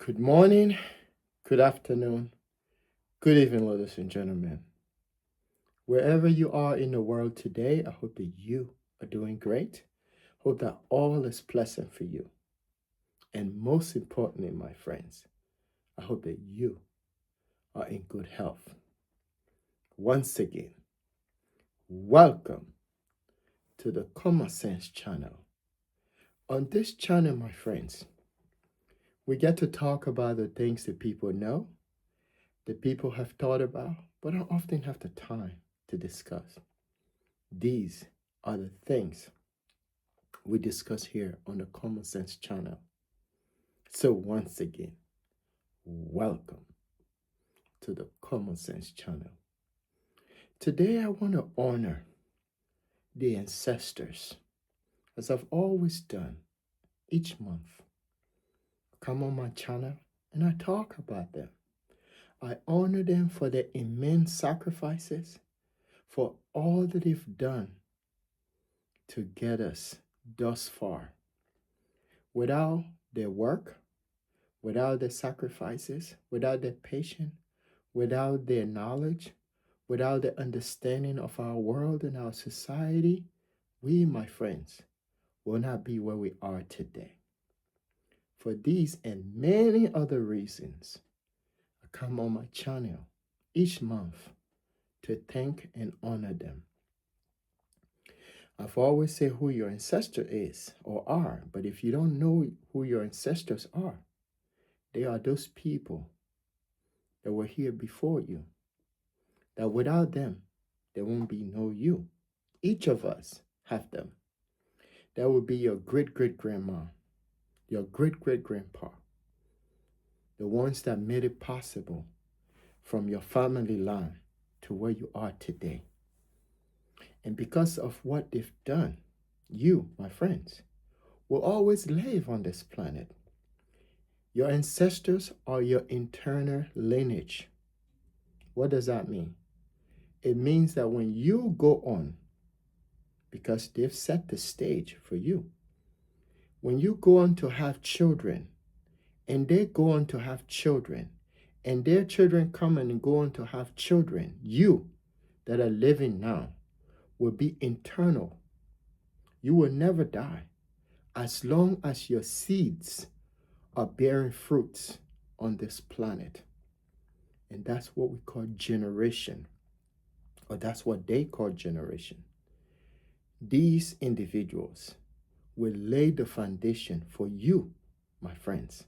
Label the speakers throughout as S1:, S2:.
S1: Good morning, good afternoon, good evening, ladies and gentlemen. Wherever you are in the world today, I hope that you are doing great. Hope that all is pleasant for you. And most importantly, my friends, I hope that you are in good health. Once again, welcome to the Common Sense channel. On this channel, my friends, we get to talk about the things that people know, that people have thought about, but don't often have the time to discuss. These are the things we discuss here on the Common Sense channel. So once again, welcome to the Common Sense channel. Today I want to honor the ancestors, as I've always done each month. Come on my channel and I talk about them. I honor them for their immense sacrifices, for all that they've done to get us thus far. Without their work, without their sacrifices, without their patience, without their knowledge, without the understanding of our world and our society, we, my friends, will not be where we are today. For these and many other reasons, I come on my channel each month to thank and honor them. I've always said who your ancestor is or are, but if you don't know who your ancestors are, they are those people that were here before you, that without them, there won't be no you. Each of us have them. That would be your great-great-grandma, your great-great-grandpa, the ones that made it possible from your family line to where you are today. And because of what they've done, you, my friends, will always live on this planet. Your ancestors are your internal lineage. What does that mean? It means that when you go on, because they've set the stage for you, when you go on to have children, and they go on to have children, and their children come and go on to have children, you that are living now will be eternal. You will never die as long as your seeds are bearing fruits on this planet. And that's what we call generation, or that's what they call generation. These individuals will lay the foundation for you, my friends,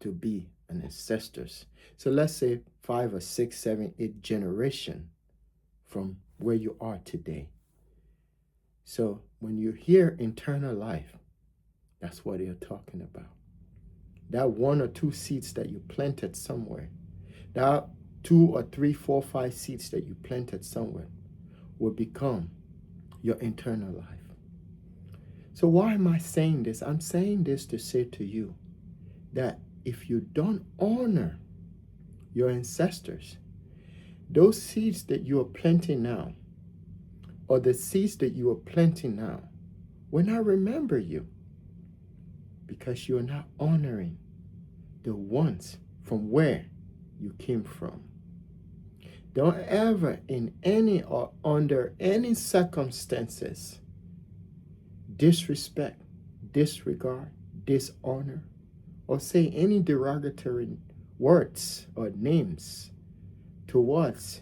S1: to be an ancestors. So let's say 5 or 6, 7, 8 generation from where you are today. So when you hear eternal life, that's what they're talking about. That 1 or 2 seeds that you planted somewhere, that 2 or 3, 4, 5 seeds that you planted somewhere will become your eternal life. So why am I saying this? I'm saying this to say to you that if you don't honor your ancestors, those seeds that you are planting now, or the seeds that you are planting now, will not remember you, because you are not honoring the ones from where you came from. Don't ever, in any or under any circumstances, disrespect, disregard, dishonor, or say any derogatory words or names towards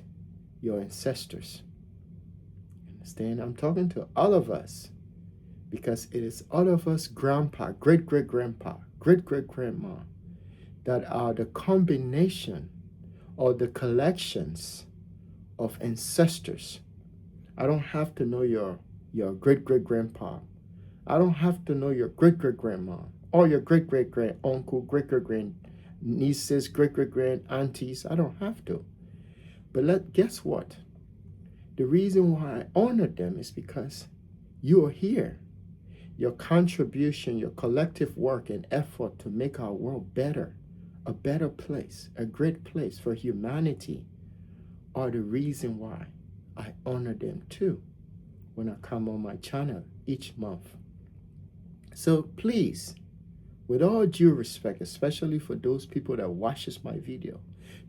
S1: your ancestors. Understand? I'm talking to all of us, because it is all of us, grandpa, great-great-grandpa, great-great-grandma, that are the combination or the collections of ancestors. I don't have to know your great-great-grandpa. I don't have to know your great-great-grandma or your great-great-grand-uncle, great-great-grand-nieces, great-great-grand-aunties. I don't have to. But guess what? The reason why I honor them is because you are here. Your contribution, your collective work and effort to make our world better, a better place, a great place for humanity, are the reason why I honor them too when I come on my channel each month. So please, With all due respect, especially for those people that watches my video,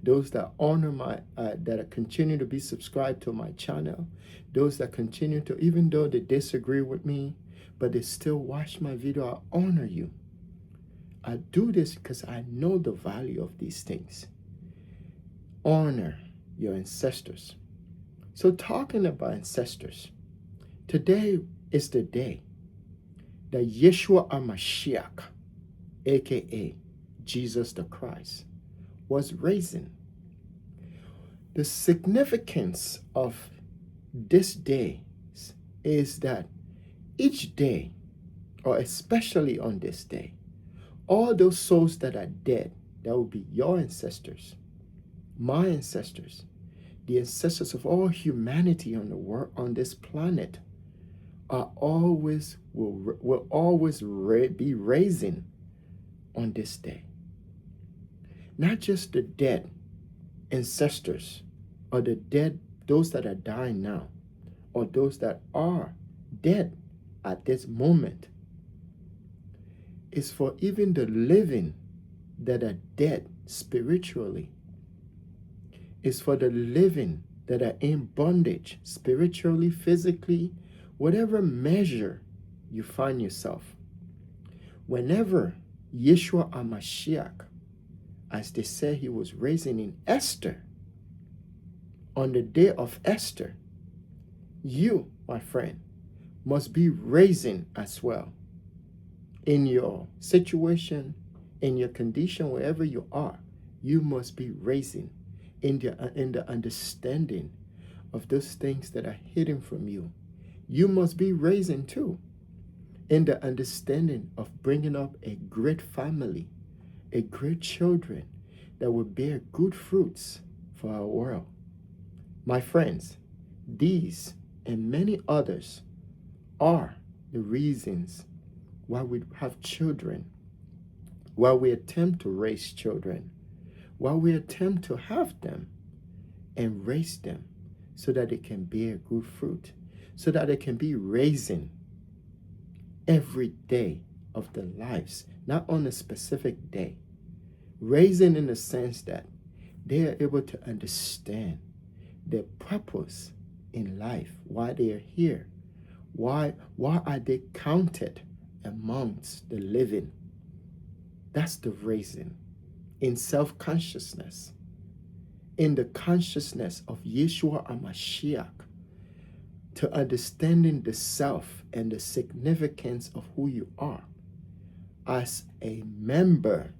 S1: those that honor that continue to be subscribed to my channel, those that continue to, even though they disagree with me, but they still watch my video, I honor you. I do this because I know the value of these things. Honor your ancestors. So talking about ancestors, today is the day that Yeshua HaMashiach, aka Jesus the Christ, was risen. The significance of this day is that each day, or especially on this day, all those souls that are dead, that will be your ancestors, my ancestors, the ancestors of all humanity on the world, on this planet, will always be raising on this day. Not just the dead ancestors, or the dead, those that are dying now, or those that are dead at this moment. It's for even the living that are dead spiritually. It's for the living that are in bondage spiritually, physically, whatever measure you find yourself. Whenever Yeshua HaMashiach, as they say he was raising in Esther, on the day of Esther, you, my friend, must be raising as well. In your situation, in your condition, wherever you are, you must be raising in the understanding of those things that are hidden from you. You must be raising too in the understanding of bringing up a great family, a great children that will bear good fruits for our world. My friends, these and many others are the reasons why we have children, why we attempt to raise children, why we attempt to have them and raise them so that they can bear good fruit, so that they can be raising every day of their lives, not on a specific day. Raising in the sense that they are able to understand their purpose in life, why they are here, why are they counted amongst the living. That's the raising in self-consciousness, in the consciousness of Yeshua HaMashiach, to understanding the self and the significance of who you are as a member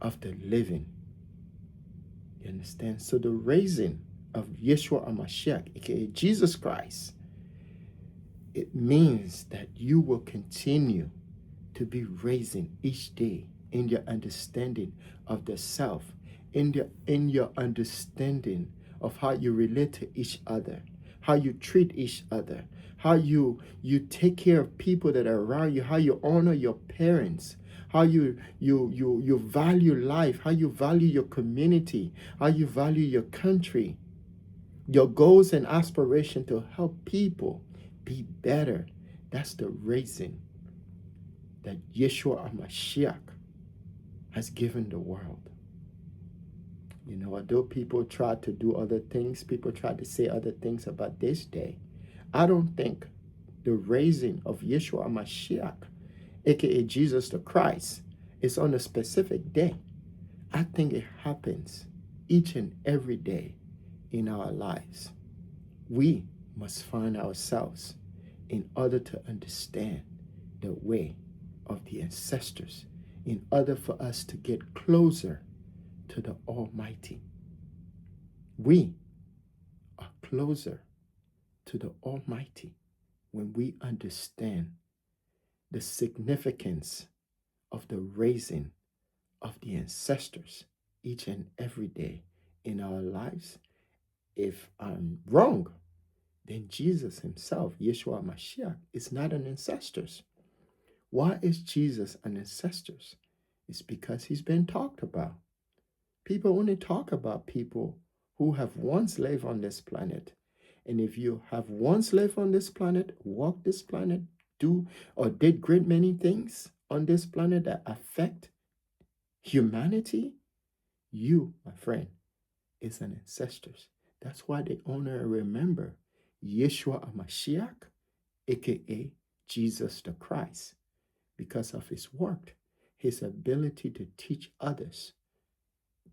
S1: of the living. You understand? So the raising of Yeshua HaMashiach, aka Jesus Christ, it means that you will continue to be raising each day in your understanding of the self, in your understanding of how you relate to each other, how you treat each other, how you take care of people that are around you, how you honor your parents, how you value life, how you value your community, how you value your country, your goals and aspiration to help people be better. That's the raising that Yeshua HaMashiach has given the world. You know, although people try to do other things, people try to say other things about this day, I don't think the raising of Yeshua HaMashiach, aka Jesus the Christ, is on a specific day. I think it happens each and every day in our lives. We must find ourselves in order to understand the way of the ancestors, in order for us to get closer to the Almighty. We are closer to the Almighty when we understand the significance of the raising of the ancestors each and every day in our lives. If I'm wrong, then Jesus himself, Yeshua HaMashiach, is not an ancestor. Why is Jesus an ancestor? It's because he's been talked about. People only talk about people who have once lived on this planet. And if you have once lived on this planet, walked this planet, do or did great many things on this planet that affect humanity, you, my friend, is an ancestors. That's why they honor and remember Yeshua HaMashiach, aka Jesus the Christ, because of his work, his ability to teach others,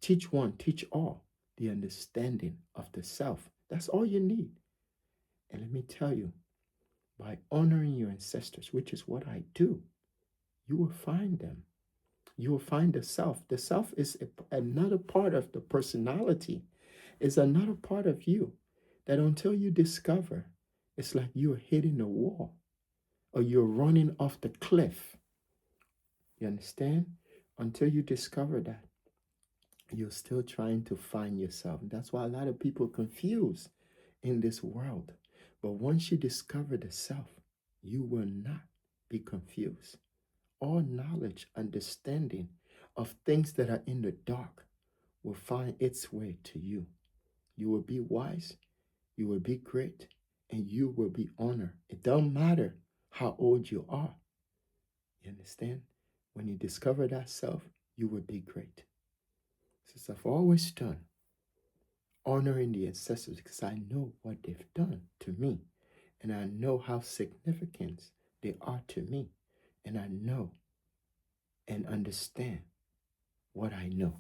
S1: teach one, teach all, the understanding of the self. That's all you need. And let me tell you, by honoring your ancestors, which is what I do, you will find them. You will find the self. The self is another part of the personality, is another part of you that until you discover, it's like you're hitting a wall or you're running off the cliff. You understand? Until you discover that, you're still trying to find yourself. That's why a lot of people confuse in this world. But once you discover the self, you will not be confused. All knowledge, understanding of things that are in the dark will find its way to you. You will be wise, you will be great, and you will be honored. It don't matter how old you are. You understand? When you discover that self, you will be great. Since I've always done, honoring the ancestors because I know what they've done to me, and I know how significant they are to me, and I know and understand what I know.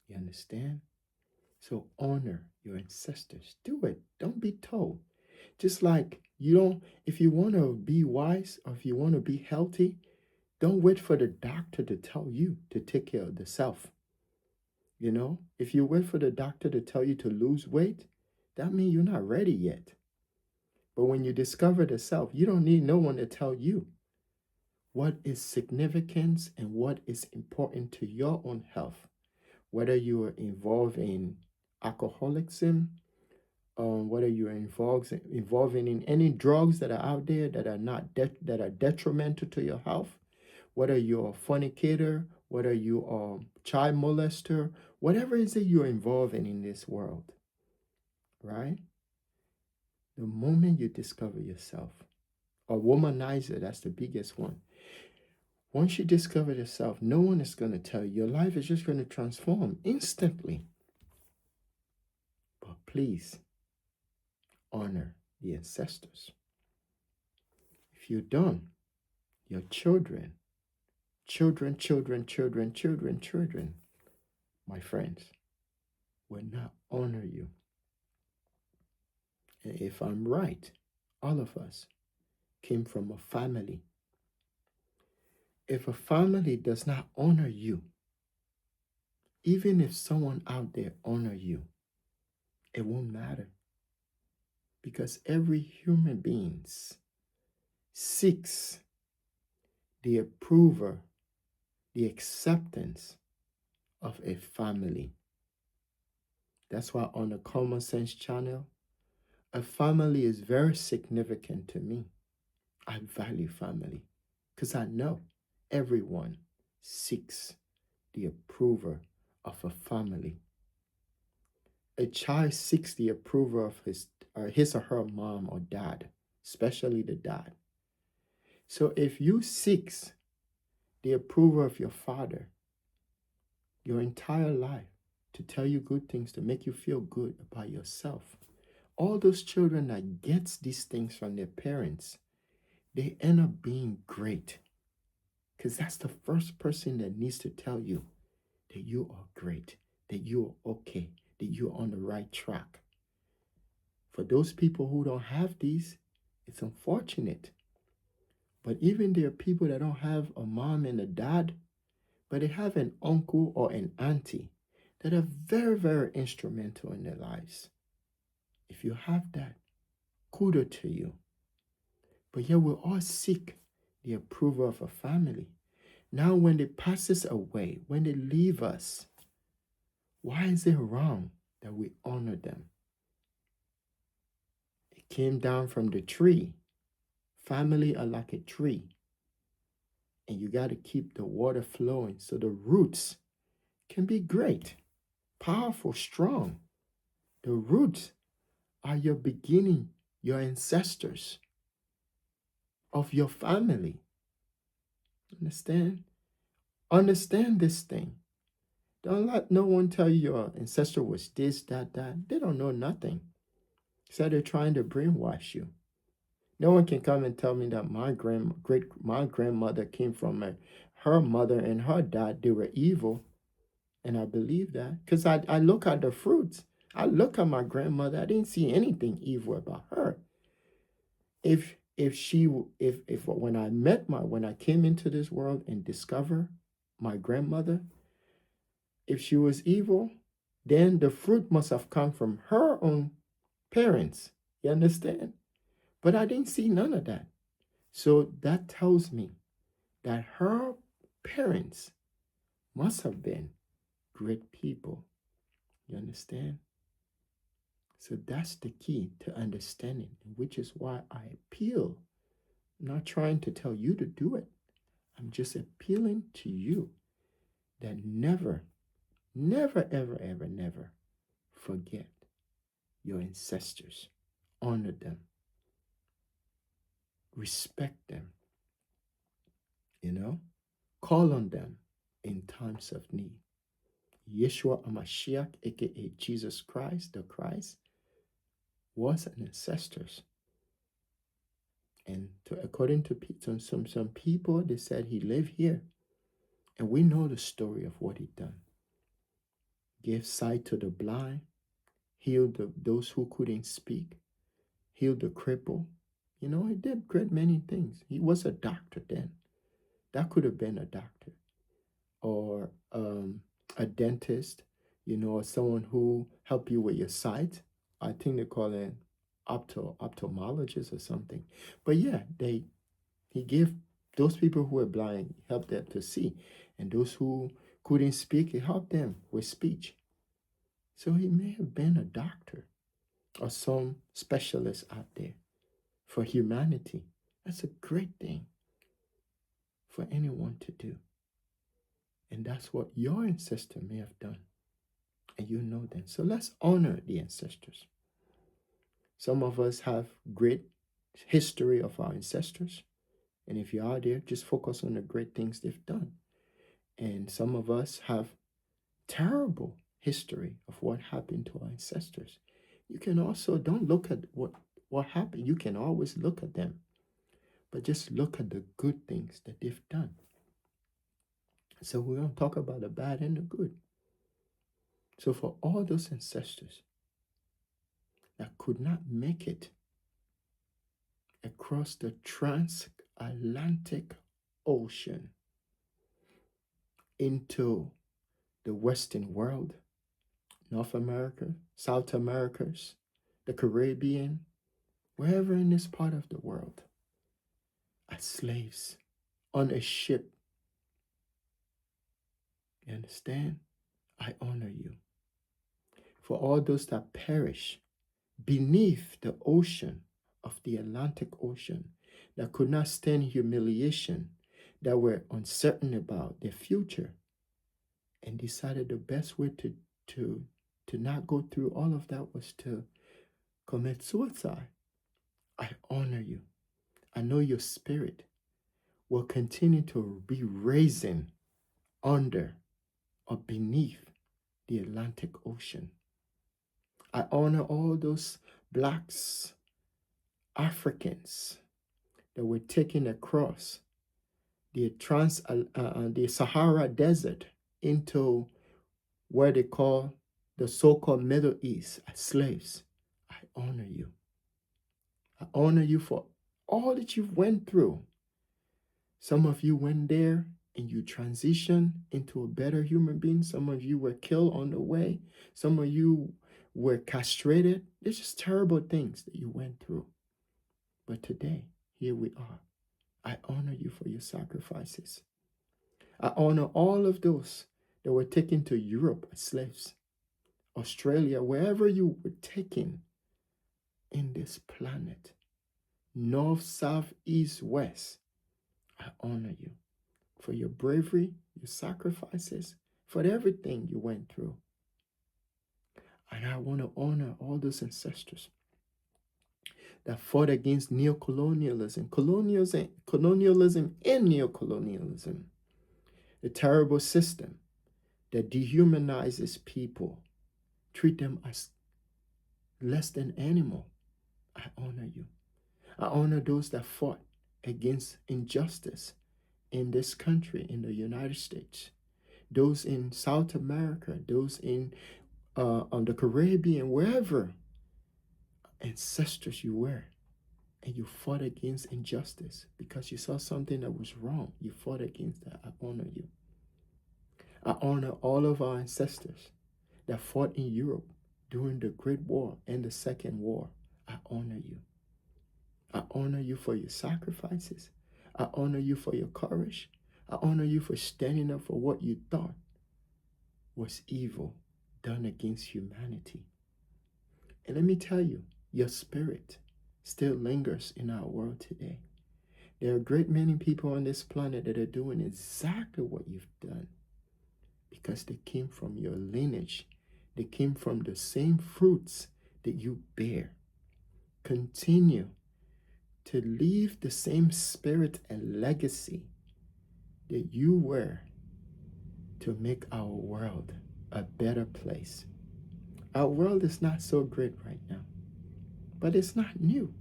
S1: You understand? So honor your ancestors. Do it. Don't be told. Just like you don't, if you want to be wise or if you want to be healthy, don't wait for the doctor to tell you to take care of the self. You know, if you wait for the doctor to tell you to lose weight, that means you're not ready yet. But when you discover the self, you don't need no one to tell you what is significance and what is important to your own health. Whether you are involved in alcoholism, whether you're involving in any drugs that are out there that are not that are detrimental to your health, whether you're a fornicator, whether you are child molester, whatever it is that you're involved in this world, right? The moment you discover yourself, a womanizer, that's the biggest one. Once you discover yourself, no one is going to tell you. Your life is just going to transform instantly. But please honor the ancestors. If you don't, your children, my friends, will not honor you. And if I'm right, all of us came from a family. If a family does not honor you, even if someone out there honor you, it won't matter. Because every human being seeks the approval, the acceptance of a family. That's why on the Common Sense channel, a family is very significant to me. I value family because I know everyone seeks the approval of a family. A child seeks the approval of his or her mom or dad, especially the dad. So if you seek the approval of your father your entire life to tell you good things, to make you feel good about yourself, all those children that gets these things from their parents, they end up being great. Because that's the first person that needs to tell you that you are great, that you are okay, that you're on the right track. For those people who don't have these, it's unfortunate. But even there are people that don't have a mom and a dad, but they have an uncle or an auntie that are very, very instrumental in their lives. If you have that, kudos to you. But yet we all seek the approval of a family. Now when they passes away, when they leave us, why is it wrong that we honor them? It came down from the tree. Family are like a tree. And you got to keep the water flowing so the roots can be great, powerful, strong. The roots are your beginning, your ancestors of your family. Understand? Understand this thing. Don't let no one tell you your ancestor was this, that, that. They don't know nothing. So they're trying to brainwash you. No one can come and tell me that my grandmother came from her mother and her dad. They were evil, and I believe that because I look at the fruits. I look at my grandmother. I didn't see anything evil about her. If she if when I when I came into this world and discover my grandmother, if she was evil, then the fruit must have come from her own parents. You understand? But I didn't see none of that. So that tells me that her parents must have been great people. You understand? So that's the key to understanding, which is why I appeal. I'm not trying to tell you to do it. I'm just appealing to you that never, never, ever, ever, never forget your ancestors. Honor them. Respect them. You know? Call on them in times of need. Yeshua HaMashiach, aka Jesus Christ, the Christ, was an ancestor. And according to some people, they said he lived here. And we know the story of what he done. Gave sight to the blind, healed those who couldn't speak, healed the cripple. You know, he did great many things. He was a doctor then. That could have been a doctor. Or a dentist, you know, or someone who help you with your sight. I think they call it ophthalmologist or something. But yeah, he gave those people who were blind, helped them to see. And those who couldn't speak, he helped them with speech. So he may have been a doctor or some specialist out there for humanity. That's a great thing for anyone to do. And that's what your ancestor may have done. And you know them. So let's honor the ancestors. Some of us have great history of our ancestors. And if you are there, just focus on the great things they've done. And some of us have terrible history of what happened to our ancestors. You can also don't look at what happened. You can always look at them, but just look at the good things that they've done. So we're going to talk about the bad and the good. So for all those ancestors that could not make it across the transatlantic ocean into the Western world, North America, South Americas, the Caribbean, wherever in this part of the world, as slaves on a ship. You understand? I honor you. For all those that perish beneath the ocean of the Atlantic Ocean, that could not stand humiliation, that were uncertain about their future, and decided the best way to not go through all of that was to commit suicide. I honor you. I know your spirit will continue to be raising under or beneath the Atlantic Ocean. I honor all those blacks, Africans that were taken across the Sahara Desert into where they call the so-called Middle East as slaves. I honor you. I honor you for all that you've went through. Some of you went there and you transitioned into a better human being. Some of you were killed on the way. Some of you were castrated. There's just terrible things that you went through. But today, here we are. I honor you for your sacrifices. I honor all of those that were taken to Europe as slaves, Australia, wherever you were taken in this planet, north, south, east, west. I honor you for your bravery, your sacrifices, for everything you went through. And I want to honor all those ancestors that fought against neocolonialism, colonialism and neocolonialism, the terrible system that dehumanizes people, treat them as less than animal. I honor you. I honor those that fought against injustice in this country, in the United States, those in South America, those in on the Caribbean, wherever ancestors you were, and you fought against injustice because you saw something that was wrong. You fought against that. I honor you. I honor all of our ancestors that fought in Europe during the Great War and the Second War. I honor you. I honor you for your sacrifices. I honor you for your courage. I honor you for standing up for what you thought was evil done against humanity. And let me tell you, your spirit still lingers in our world today. There are a great many people on this planet that are doing exactly what you've done because they came from your lineage. They came from the same fruits that you bear. Continue to leave the same spirit and legacy that you were to make our world a better place. Our world is not so great right now, but it's not new.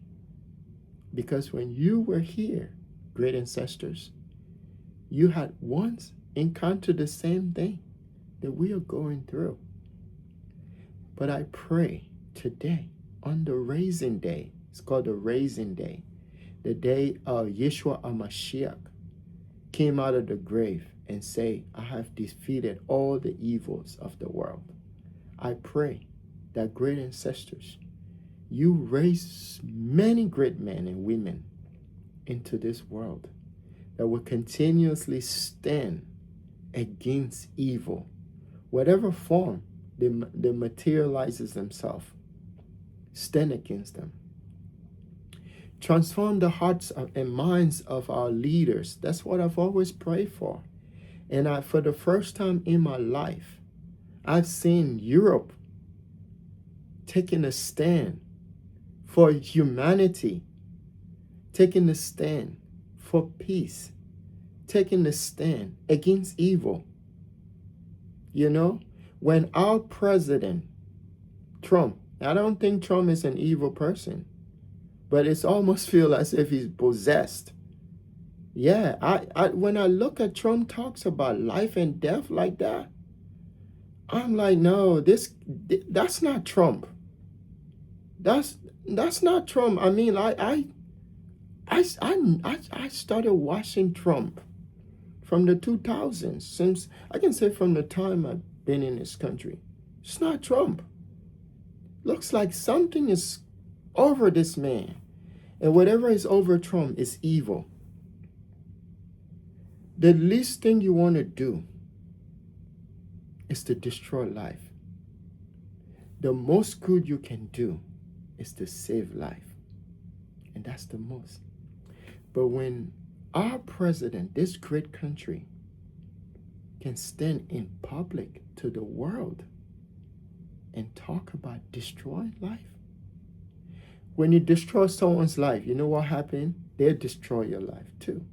S1: Because when you were here, great ancestors, you had once encountered the same thing that we are going through. But I pray today, on the Raisen Day, it's called the Raisen Day, the day Yeshua HaMashiach came out of the grave and say, I have defeated all the evils of the world. I pray that great ancestors, you raise many great men and women into this world that will continuously stand against evil, whatever form they materializes themselves. Stand against them. Transform the hearts and minds of our leaders. That's what I've always prayed for. And for the first time in my life, I've seen Europe taking a stand for humanity, taking a stand for peace, taking a stand against evil. You know, when our president, Trump, I don't think Trump is an evil person, but it's almost feel as if he's possessed. Yeah, when I look at Trump talks about life and death like that, I'm like, no, that's not Trump. That's not Trump. I mean, I started watching Trump from the 2000s, since I can say from the time I've been in this country. It's not Trump. Looks like something is over this man. And whatever is over Trump is evil. The least thing you want to do is to destroy life. The most good you can do is to save life. And that's the most. But when our president, this great country, can stand in public to the world and talk about destroying life, when you destroy someone's life, you know what happened? They'll destroy your life too.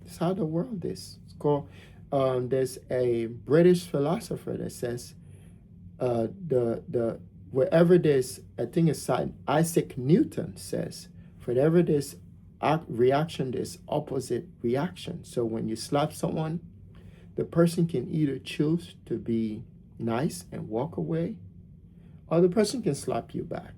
S1: That's how the world is. It's called, there's a British philosopher that says, wherever there's, I think it's Isaac Newton says, wherever there's reaction, there's opposite reaction. So when you slap someone, the person can either choose to be nice and walk away, or the person can slap you back.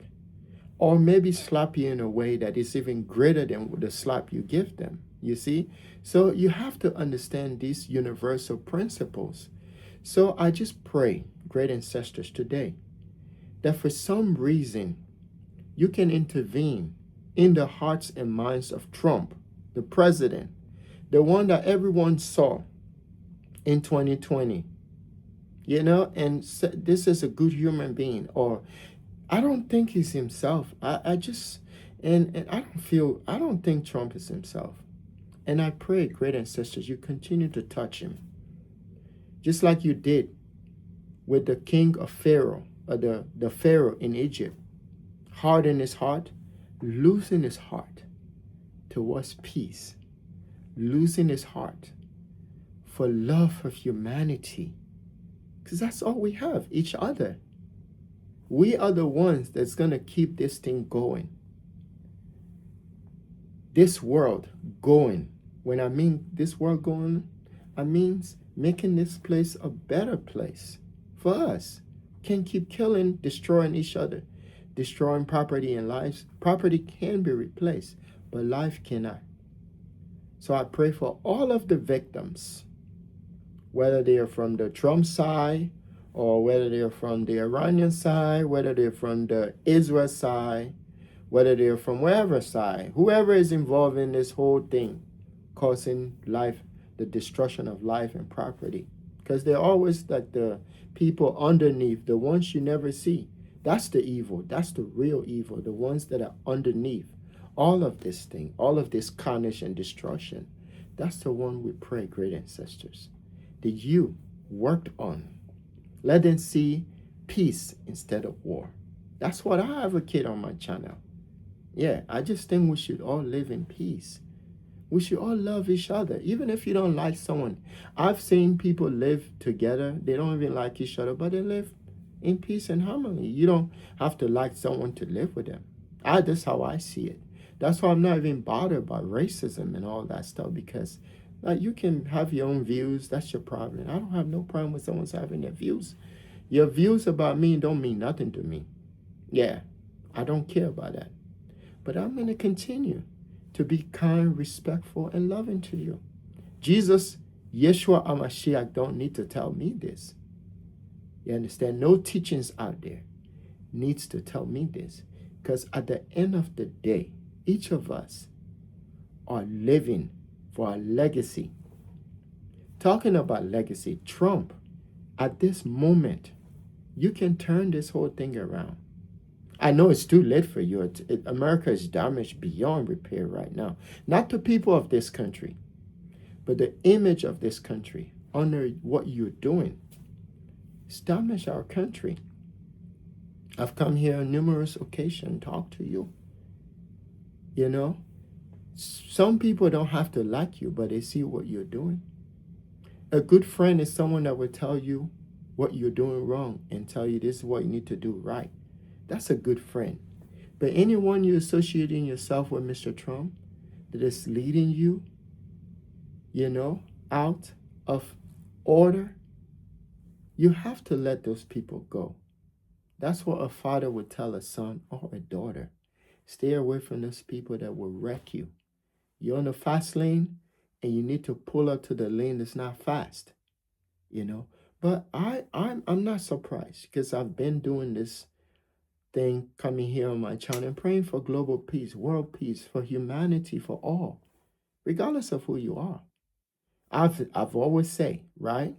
S1: Or maybe slap you in a way that is even greater than the slap you give them. You see? So you have to understand these universal principles. So I just pray, great ancestors, today, that for some reason you can intervene in the hearts and minds of Trump, the president, the one that everyone saw in 2020. You know, and this is a good human being, or I don't think he's himself. I just, and I don't think Trump is himself. And I pray, great ancestors, you continue to touch him. Just like you did with the king of Pharaoh, or the Pharaoh in Egypt. Hard in his heart, losing his heart towards peace, losing his heart for love of humanity. Because that's all we have, each other. We are the ones that's going to keep this thing going. This world going. When I mean this world going, I mean making this place a better place for us. Can't keep killing, destroying each other, destroying property and lives. Property can be replaced, but life cannot. So I pray for all of the victims, whether they are from the Trump side or whether they're from the Iranian side, whether they're from the Israel side, whether they're from wherever side, whoever is involved in this whole thing, causing life, the destruction of life and property. Because they're always like the people underneath, the ones you never see. That's the evil. That's the real evil, the ones that are underneath. All of this thing, all of this carnage and destruction, that's the one we pray, great ancestors, that you worked on. Let them see peace instead of war. That's what I advocate on my channel. Yeah, I just think we should all live in peace. We should all love each other, even if you don't like someone. I've seen people live together. They don't even like each other, but they live in peace and harmony. You don't have to like someone to live with them. That's how I see it. That's why I'm not even bothered by racism and all that stuff, because like, you can have your own views. That's your problem. I don't have no problem with someone's having their views. Your views about me don't mean nothing to me. Yeah, I don't care about that. But I'm going to continue to be kind, respectful, and loving to you. Jesus, Yeshua HaMashiach, don't need to tell me this. You understand? No teachings out there needs to tell me this. Because at the end of the day, each of us are living for our legacy. Talking about legacy, Trump, at this moment, you can turn this whole thing around. I know it's too late for you. America is damaged beyond repair right now. Not the people of this country, but the image of this country under what you're doing. It's damaged our country. I've come here on numerous occasions, talked to you. You know, some people don't have to like you, but they see what you're doing. A good friend is someone that will tell you what you're doing wrong and tell you this is what you need to do right. That's a good friend. But anyone you're associating yourself with, Mr. Trump, that is leading you, you know, out of order, you have to let those people go. That's what a father would tell a son or a daughter. Stay away from those people that will wreck you. You're on the fast lane and you need to pull up to the lane that's not fast, you know. But I'm not surprised, because I've been doing this thing, coming here on my channel and praying for global peace, world peace, for humanity, for all, regardless of who you are. I've always say, right?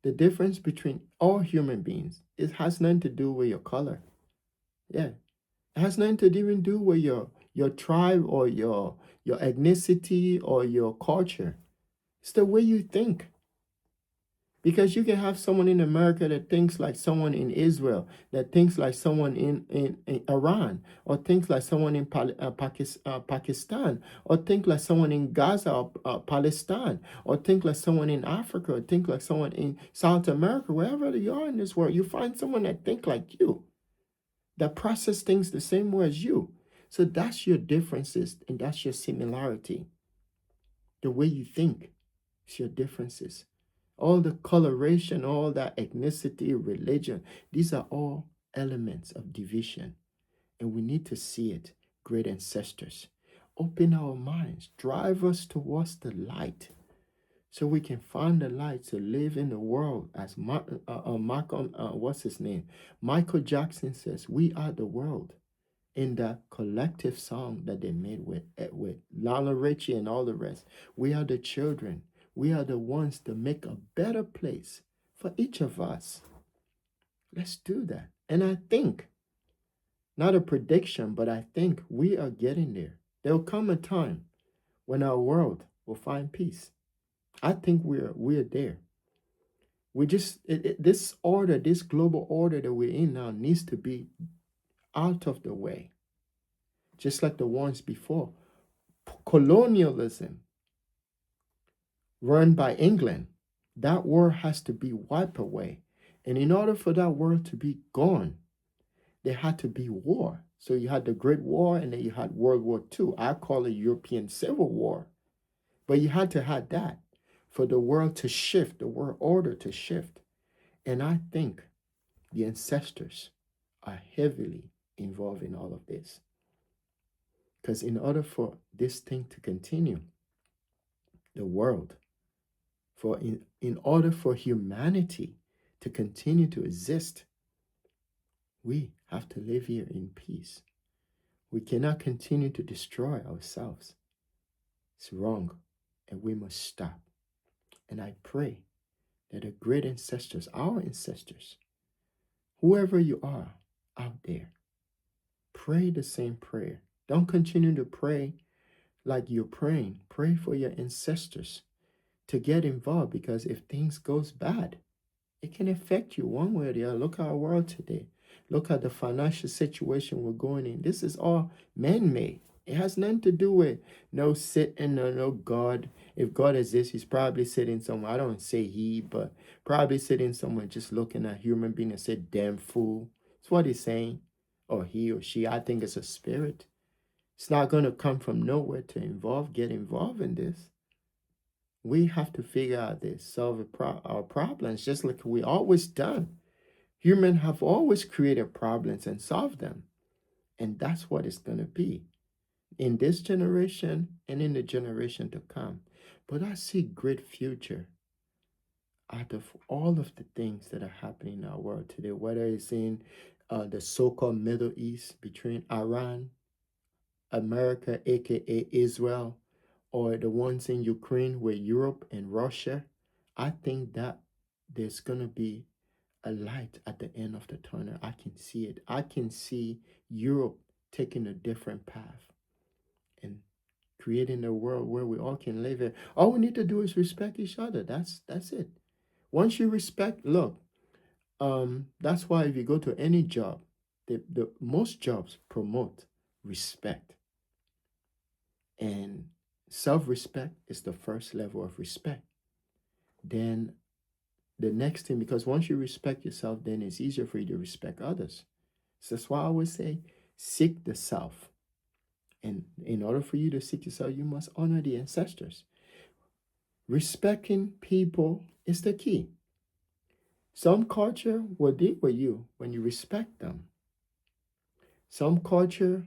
S1: The difference between all human beings, it has nothing to do with your color. Yeah. It has nothing to even do with your tribe or your ethnicity or your culture. It's the way you think. Because you can have someone in America that thinks like someone in Israel, that thinks like someone in Iran, or thinks like someone in Pakistan, or think like someone in Gaza or Palestine, or think like someone in Africa, or think like someone in South America. Wherever you are in this world, you find someone that think like you, that process things the same way as you. So that's your differences and that's your similarity. The way you think is your differences. All the coloration, all that ethnicity, religion, these are all elements of division. And we need to see it, great ancestors. Open our minds, drive us towards the light, so we can find the light to live in the world. As what's his name? Michael Jackson says, we are the world. In that collective song that they made with Lionel Richie and all the rest. We are the children. We are the ones to make a better place for each of us. Let's do that. And I think, not a prediction, but I think we are getting there. There will come a time when our world will find peace. I think we're there. We just, this order, this global order that we're in now needs to be out of the way. just like the ones before. Colonialism run by England, that war has to be wiped away. And in order for that war to be gone, there had to be war. So you had the Great War and then you had World War II. I call it European Civil War. But you had to have that for the world to shift, the world order to shift. And I think the ancestors are heavily involved in all of this. Because in order for this thing to continue, the world, in order for humanity to continue to exist, we have to live here in peace. We cannot continue to destroy ourselves. It's wrong, and we must stop. And I pray that the great ancestors, our ancestors, whoever you are out there, pray the same prayer. Don't continue to pray like you're praying. Pray for your ancestors to get involved, because if things goes bad, it can affect you one way or the other. Look at our world today. Look at the financial situation we're going in. This is all man-made. It has nothing to do with no sitting or no God. If God exists, he's probably sitting somewhere. I don't say he, but probably sitting somewhere just looking at human being and say, damn fool. That's what he's saying. Or he or she. I think it's a spirit. It's not going to come from nowhere to get involved in this. We have to figure out this, solve our problems, just like we always done. Humans have always created problems and solved them. And that's what it's going to be in this generation and in the generation to come. But I see great future out of all of the things that are happening in our world today, whether it's in the so-called Middle East between Iran, America, aka Israel, or the ones in Ukraine with Europe and Russia. I think that there's going to be a light at the end of the tunnel. I can see it. I can see Europe taking a different path and creating a world where we all can live it. All we need to do is respect each other. That's it. Once you respect, look, that's why if you go to any job, the most jobs promote respect. And self-respect is the first level of respect. Then the next thing, because once you respect yourself, then it's easier for you to respect others. So that's why I always say, seek the self. And in order for you to seek yourself, you must honor the ancestors. Respecting people is the key. Some culture will deal with you when you respect them. Some culture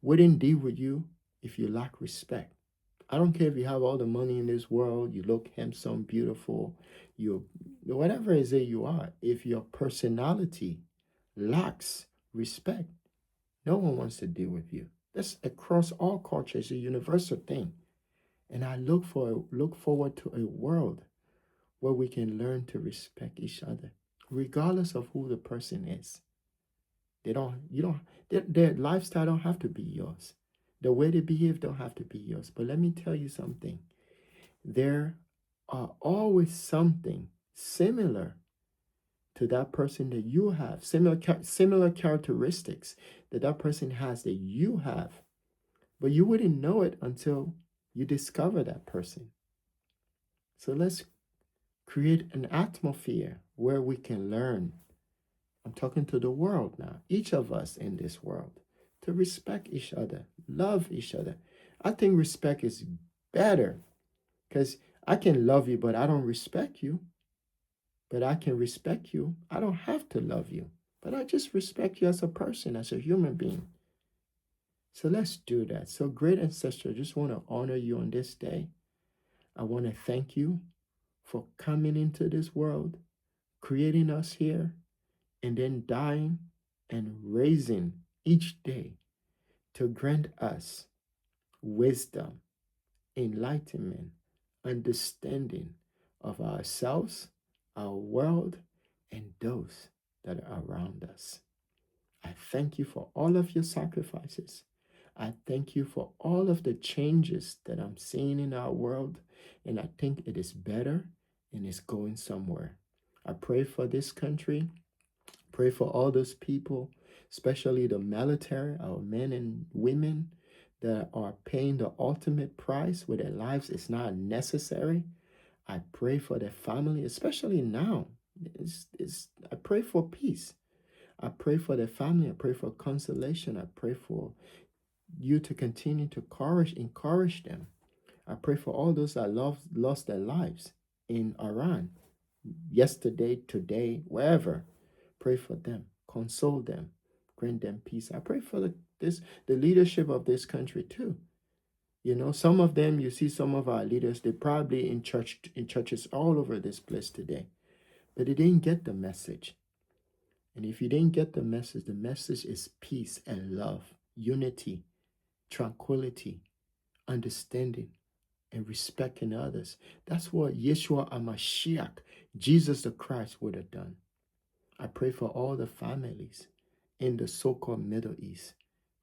S1: wouldn't deal with you if you lack respect. I don't care if you have all the money in this world, you look handsome, beautiful, you whatever it is that you are. If your personality lacks respect, no one wants to deal with you. That's across all cultures, a universal thing. And I look forward to a world where we can learn to respect each other, regardless of who the person is. Their lifestyle don't have to be yours. The way they behave don't have to be yours. But let me tell you something. There are always something similar to that person that you have, similar characteristics that person has that you have. But you wouldn't know it until you discover that person. So let's create an atmosphere where we can learn. I'm talking to the world now, each of us in this world, to respect each other, love each other. I think respect is better, because I can love you, but I don't respect you. But I can respect you. I don't have to love you, but I just respect you as a person, as a human being. So let's do that. So, great ancestor, I just want to honor you on this day. I want to thank you for coming into this world, creating us here, and then dying and raising each day to grant us wisdom, enlightenment, understanding of ourselves, our world, and those that are around us. I thank you for all of your sacrifices. I thank you for all of the changes that I'm seeing in our world, and I think it is better and it's going somewhere. I pray for this country, pray for all those people especially the military, our men and women that are paying the ultimate price with their lives. It's not necessary. I pray for their family, especially now. I pray for peace. I pray for their family. I pray for consolation. I pray for you to continue to encourage them. I pray for all those that lost their lives in Iran, yesterday, today, wherever. Pray for them, console them, grant them peace. I pray for the leadership of this country too. You know, some of them, you see some of our leaders, they probably in churches all over this place today, but they didn't get the message. And if you didn't get the message is peace and love, unity, tranquility, understanding, and respecting others. That's what Yeshua HaMashiach, Jesus the Christ, would have done. I pray for all the families in the so-called Middle East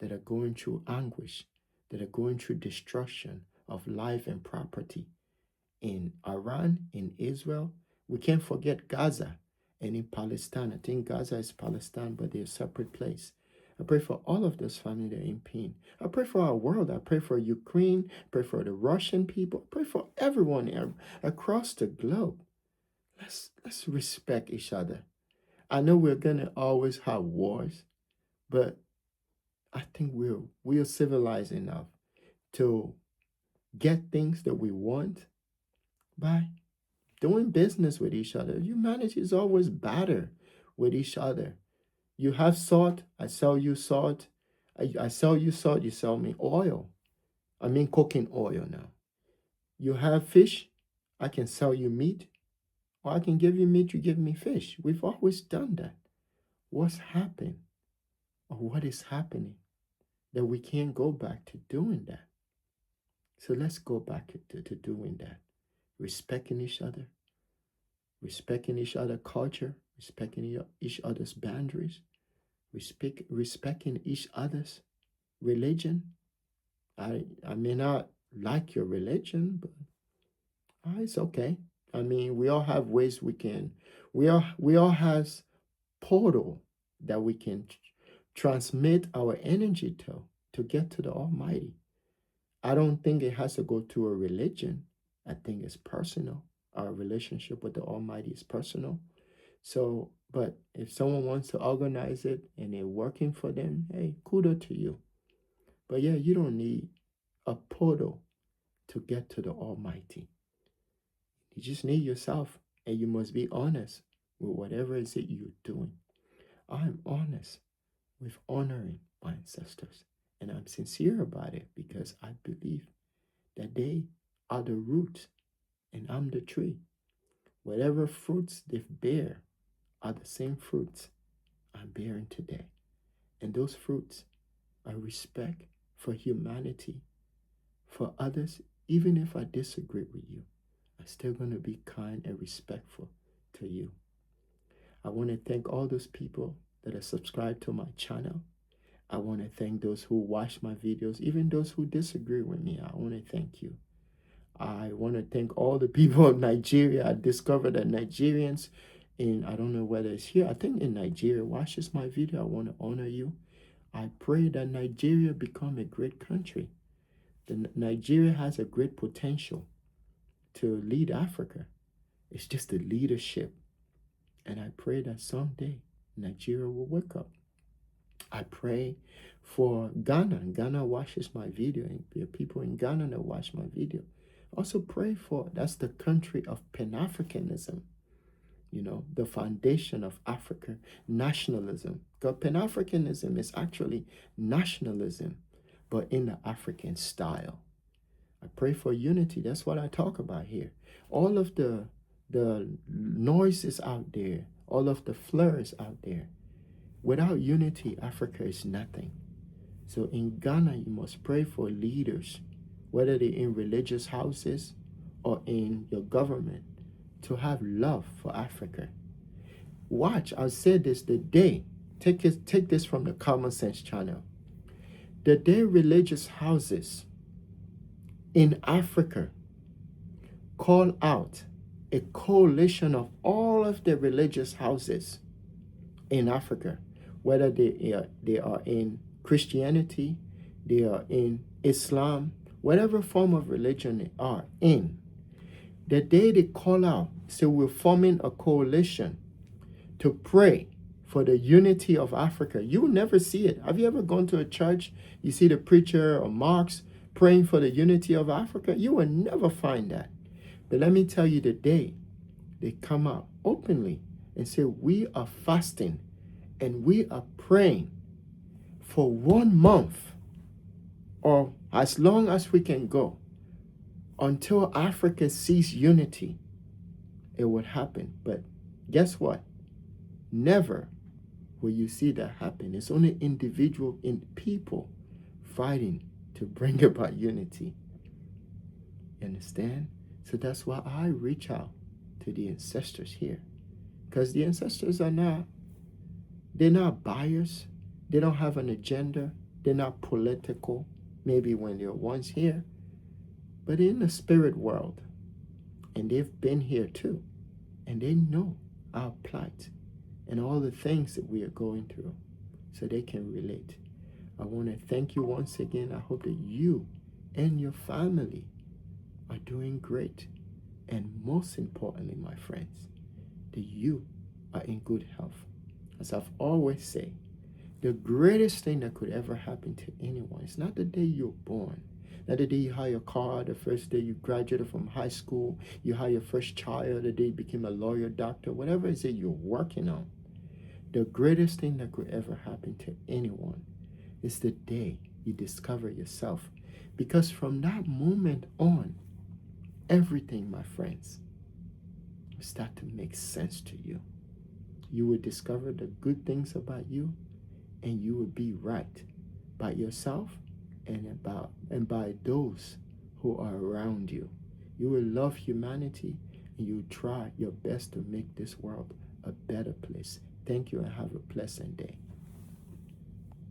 S1: that are going through anguish, that are going through destruction of life and property in Iran, in Israel. We can't forget Gaza and in Palestine. I think Gaza is Palestine, but they're a separate place. I pray for all of those families that are in pain. I pray for our world. I pray for Ukraine. I pray for the Russian people. I pray for everyone across the globe. Let's respect each other. I know we're gonna always have wars, but I think we're civilized enough to get things that we want by doing business with each other. Humanity is always better with each other. You have salt, I sell you salt. I sell you salt, you sell me oil. I mean cooking oil now. You have fish, I can sell you meat, or I can give you meat, you give me fish. We've always done that. What's happened, or what is happening, that we can't go back to doing that? So let's go back to doing that. Respecting each other, respecting each other's culture, respecting each other's boundaries, respecting each other's religion. I may not like your religion, but it's okay. I mean, we all have ways we all has portal that we can transmit our energy to get to the Almighty. I don't think it has to go to a religion. I think it's personal. Our relationship with the Almighty is personal. So, but if someone wants to organize it and it's working for them, hey, kudos to you. But yeah, you don't need a portal to get to the Almighty. You just need yourself, and you must be honest with whatever it is that you're doing. I'm honest with honoring my ancestors, and I'm sincere about it because I believe that they are the root and I'm the tree. Whatever fruits they bear are the same fruits I'm bearing today. And those fruits are respect for humanity, for others. Even if I disagree with you, I'm still going to be kind and respectful to you. I want to thank all those people that are subscribed to my channel. I want to thank those who watch my videos, even those who disagree with me. I want to thank you. I want to thank all the people of Nigeria. I discovered that Nigerians I don't know whether it's here, I think in Nigeria, watches my video. I want to honor you. I pray that Nigeria become a great country. Nigeria has a great potential to lead Africa. It's just the leadership. And I pray that someday Nigeria will wake up. I pray for Ghana. Ghana watches my video, and there are people in Ghana that watch my video. Also pray that's the country of Pan-Africanism. You know, the foundation of African nationalism. Because Pan-Africanism is actually nationalism, but in the African style. I pray for unity. That's what I talk about here. All of the noises out there, all of the flurs out there. Without unity, Africa is nothing. So in Ghana, you must pray for leaders, whether they're in religious houses or in your government, to have love for Africa. Watch, I'll say this the day, take this from the Common Sense channel. The day religious houses in Africa call out a coalition of all of the religious houses in Africa, whether they are in Christianity, they are in Islam, whatever form of religion they are in, the day they call out, say we're forming a coalition to pray for the unity of Africa, you will never see it. Have you ever gone to a church, you see the preacher or Marx praying for the unity of Africa? You will never find that. But let me tell you, the day they come out openly and say, we are fasting and we are praying for 1 month or as long as we can go until Africa sees unity, it would happen. But guess what? Never will you see that happen. It's only individual people fighting to bring about unity. You understand? So that's why I reach out to the ancestors here. Because the ancestors they're not biased. They don't have an agenda. They're not political. Maybe when they're once here. But in the spirit world. And they've been here too. And they know our plight and all the things that we are going through. So they can relate. I want to thank you once again. I hope that you and your family are doing great. And most importantly, my friends, that you are in good health. As I've always said, the greatest thing that could ever happen to anyone is not the day you're born, not the day you hire a car, the first day you graduated from high school, you hire your first child, the day you became a lawyer, doctor, whatever it is that you're working on. The greatest thing that could ever happen to anyone is the day you discover yourself. Because from that moment on, everything, my friends, will start to make sense to you. You will discover the good things about you, and you will be right by yourself and by those who are around you. You will love humanity, and you will try your best to make this world a better place. Thank you and have a pleasant day.